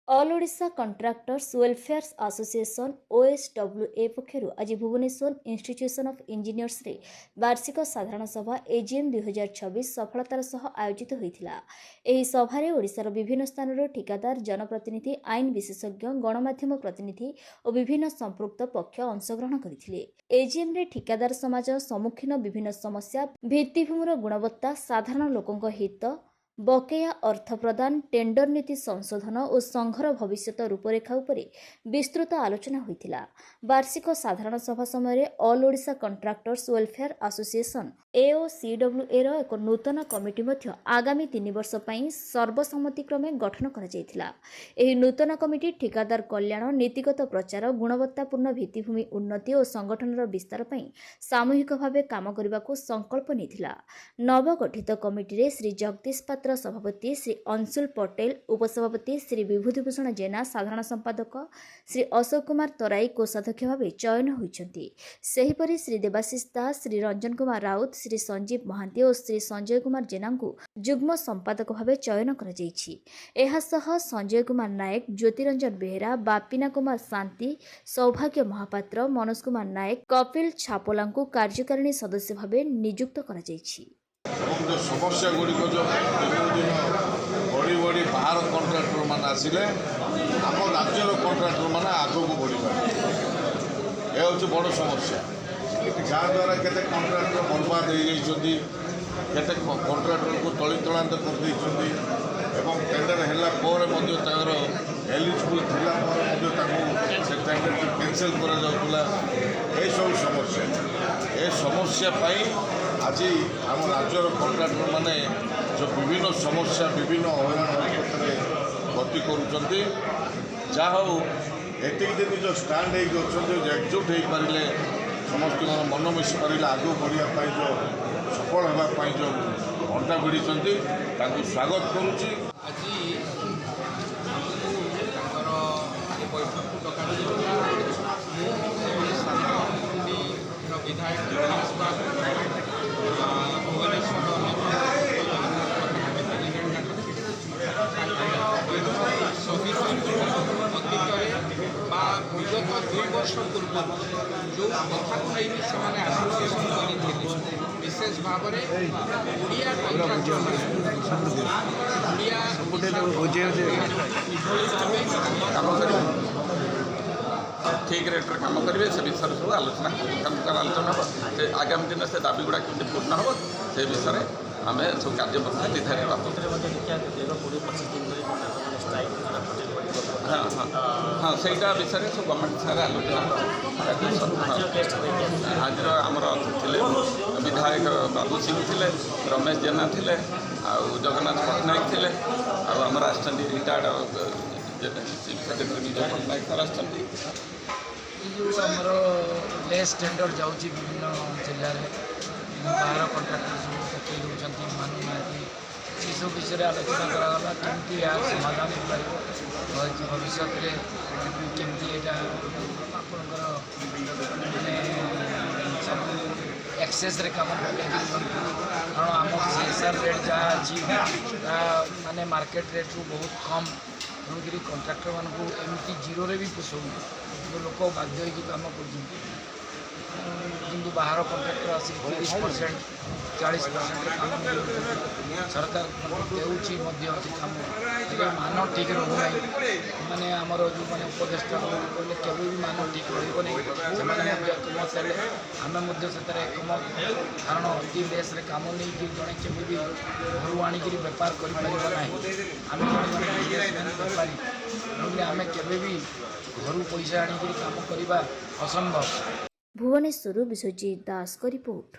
All Odisha contractors welfare association OSWA पक्षर आज Bhubaneswar institution of engineers रे वार्षिक साधारण सभा AGM 2026 सफलतार सह आयोजित होइथिला। एही सभारे ओडिशार विभिन्न स्थानर ठिकादार जनप्रतिनिधि आईन विशेषज्ञ गणमाध्यम प्रतिनिधि और विभिन्न संपृक्त पक्ष अंशग्रहण करथिले। AGM रे ठिकादार समाज सम्मुखीन विभिन्न समस्या भित्तिभूमिर गुणवत्ता साधारण लोकंक हित बकेया अर्थ प्रदान टेंडर नीति संशोधन और संघर भविष्यत रूपरेखा उपरे विस्तृत आलोचना होइथिला। वार्षिक साधारण सभा समय all Odisha contractors welfare association AOCWA रो एक नूतन कमिटी मध्य आगामी 3 वर्ष पई सर्वसम्मति क्रमे गठन करा जायथिला। एही नूतन कमिटी ठिकादार कल्याण नीतिगत प्रचार गुणवत्तापूर्ण भित्तिभूमि उन्नति और संगठनर विस्तार पई सामूहिक भावे काम करबाको संकल्प नेथिला। नवगठित कमिटी रे श्री जगदीश पात्र सभापति श्री अंशुल पटेल, उपसभापति श्री विभूतिभूषण जेना, साधारण संपादक श्री अशोक कुमार तराई कोषाध्यक्ष भाव चयन होइछन्ति। सेहिपरि श्री देवाशीष दास, श्री रंजन कुमार राउत, श्री संजीव महांती और श्री संजय कुमार जेना को जुग्म संपादक भाव चयन करा जायछि। एहा सह संजय कुमार नायक, ज्योतिरंजन बेहेरा, बापिना कुमार शांति, सौभाग्य महापात्र, मनोज कुमार नायक, कपिल छापोला को कार्यकारिणी सदस्य भाव नियुक्त करा जायछि। जो समस्या गुड़िक जो दिन बढ़ी बढ़ी बाहर कंट्राक्टर मान आसिले आम राज्यर कंट्राक्टर मान आगू बढ़ी पारे यह हूँ बड़ समस्या जहाँद्वारा केते कंट्राक्टर बर्बाद हो केते कंट्राक्टर को तली तलांत कर टेंडर है एलिजिबल से टेंडर कैंसल करा सब समस्या ए समस्या आज आम राज्यर कंट्राक्टर माने जो विभिन्न समस्या विभिन्न हईराण गति करुँच जहाँ हो एतिक दिन जो स्टाण्ड एकजुट हो पारे समस्त मन मिशि पारे आगे बढ़ापी जो सफल होगापी जो घंटा भिड़ी स्वागत करुँची। विगत 2 वर्ष पूर्व जो कथा को नहीं से आसोसिएसन कर विशेष भाव में ओडिया ठीक रेट कम करेंगे से विषय सब आलोचना आलोचना आगामी दिन से दाबी गुड़ा केमती पूर्ण हम से विषय आम सब कार्यपन्था हाँ हाँ हाँ सहीटा विषय सब गवर्नमेंट सारे आलोचना आज आमर थे विधायक बाबू सिंह थे, रमेश जेना थे, जगन्नाथ पट्टनायक थे, आमर रिटायर्ड सेक्रेटरी विजय पट्टनायक सर आमर लेस टेंडर जाऊँगी विभिन्न जिले में बाहर कंट्राक्टर सब पकई दूसरी मानुना ये सब विषय आलोचना कराला केमती यार समाधान हो पार भविष्य में केमती यहाँ आपंकर सब एक्सेस रे काम कारण आम CSR रेट जहाँ अच्छी माने मार्केट रेट रू बहुत कम तेणुक कंट्राक्टर मानक एमती जीरो रे भी पोषौ लोक बाध्य काम कर बाहर कंट्राक्टर आसिक 30% 40% काम सरकार देउछि काम मान ठीक रोना मैंने आमर जो मैंने उपदेष्टा कहले केवल भी मान ठीक रोक से आम से एकमत कारण अति बेस काम नहीं कि जड़े केमी घर आणिक बेपार करना आम बेपारी तेणुक आम के घर पैसा आणिक काम करवा असंभव। भुवनेश्वर विश्वजीत दास का रिपोर्ट।